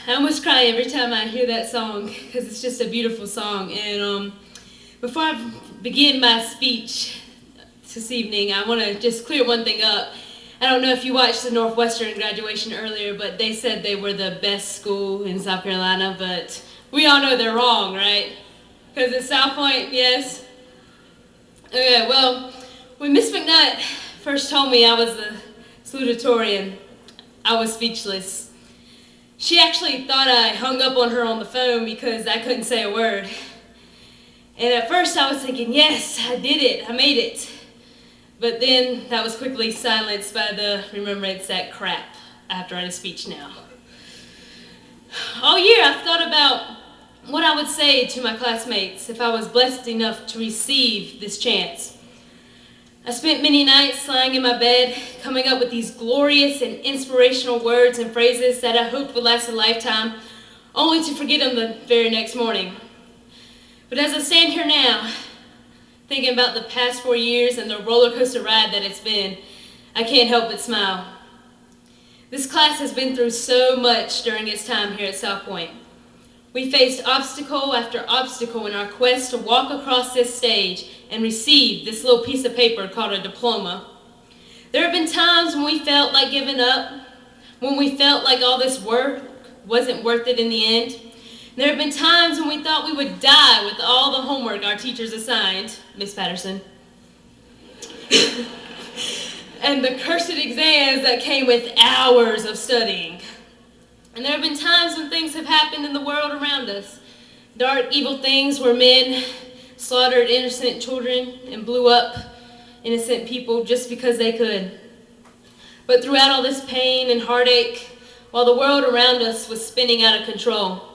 I almost cry every time I hear that song because it's just a beautiful song. And before I begin my speech this evening, I want to just clear one thing up. I don't know if you watched the Northwestern graduation earlier, but they said they were the best school in South Carolina, but we all know they're wrong, right? Because it's South Pointe, yes? Okay, well, when Miss McNutt first told me I was the Salutatorian, I was speechless. She actually thought I hung up on her on the phone because I couldn't say a word. And at first I was thinking, yes, I did it, I made it. But then that was quickly silenced by the remembrance that crap, I have to write a speech now. All year I've thought about what I would say to my classmates if I was blessed enough to receive this chance. I spent many nights lying in my bed, coming up with these glorious and inspirational words and phrases that I hoped would last a lifetime, only to forget them the very next morning. But as I stand here now, thinking about the past 4 years and the roller coaster ride that it's been, I can't help but smile. This class has been through so much during its time here at South Pointe. We faced obstacle after obstacle in our quest to walk across this stage and receive this little piece of paper called a diploma. There have been times when we felt like giving up, when we felt like all this work wasn't worth it in the end. There have been times when we thought we would die with all the homework our teachers assigned, Miss Patterson, and the cursed exams that came with hours of studying. And there have been times when things have happened in the world around us. Dark, evil things where men slaughtered innocent children and blew up innocent people just because they could. But throughout all this pain and heartache, while the world around us was spinning out of control,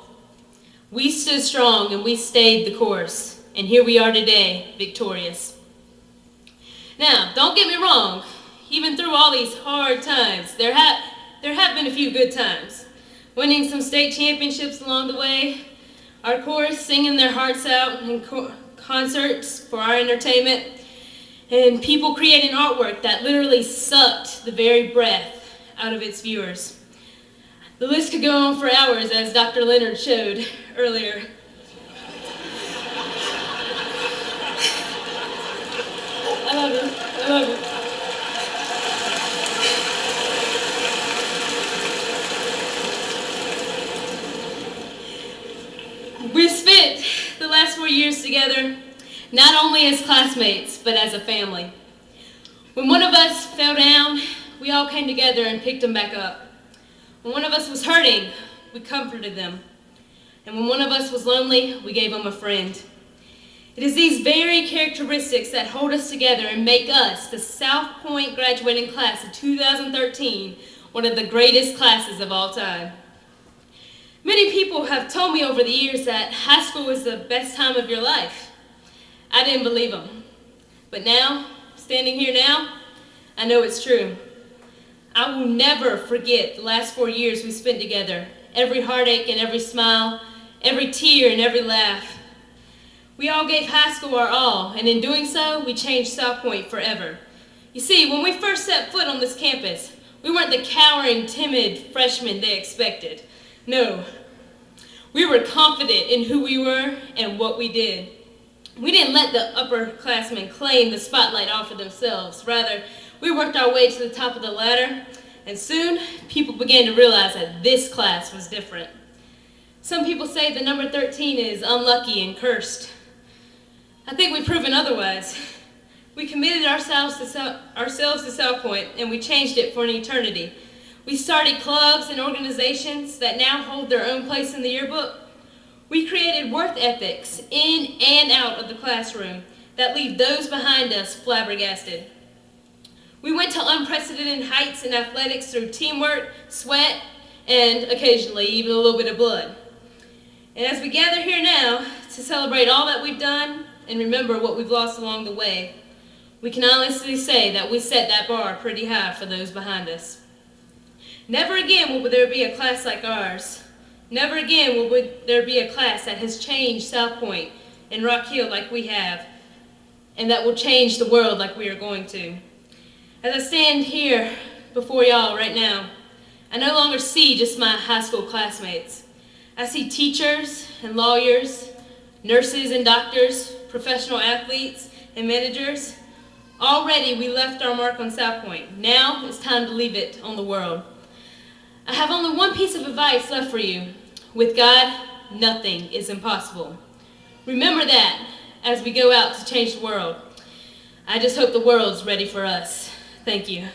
we stood strong and we stayed the course. And here we are today, victorious. Now, don't get me wrong. Even through all these hard times, there have been a few good times. Winning some state championships along the way, our chorus singing their hearts out in concerts for our entertainment, and people creating artwork that literally sucked the very breath out of its viewers. The list could go on for hours, as Dr. Leonard showed earlier. I love you. I love you. We've spent the last 4 years together, not only as classmates, but as a family. When one of us fell down, we all came together and picked them back up. When one of us was hurting, we comforted them. And when one of us was lonely, we gave them a friend. It is these very characteristics that hold us together and make us, the South Pointe graduating class of 2013, one of the greatest classes of all time. Many people have told me over the years that high school was the best time of your life. I didn't believe them. But now, standing here now, I know it's true. I will never forget the last 4 years we spent together, every heartache and every smile, every tear and every laugh. We all gave high school our all, and in doing so, we changed South Pointe forever. You see, when we first set foot on this campus, we weren't the cowering, timid freshmen they expected. No, we were confident in who we were and what we did. We didn't let the upperclassmen claim the spotlight off of themselves. Rather, we worked our way to the top of the ladder, and soon people began to realize that this class was different. Some people say the number 13 is unlucky and cursed. I think we've proven otherwise. We committed ourselves to South Pointe, and we changed it for an eternity. We started clubs and organizations that now hold their own place in the yearbook. We created work ethics in and out of the classroom that leave those behind us flabbergasted. We went to unprecedented heights in athletics through teamwork, sweat, and occasionally even a little bit of blood. And as we gather here now to celebrate all that we've done and remember what we've lost along the way, we can honestly say that we set that bar pretty high for those behind us. Never again will there be a class like ours. Never again will there be a class that has changed South Pointe and Rock Hill like we have, and that will change the world like we are going to. As I stand here before y'all right now, I no longer see just my high school classmates. I see teachers and lawyers, nurses and doctors, professional athletes and managers. Already we left our mark on South Pointe. Now it's time to leave it on the world. I have only one piece of advice left for you. With God, nothing is impossible. Remember that as we go out to change the world. I just hope the world's ready for us. Thank you.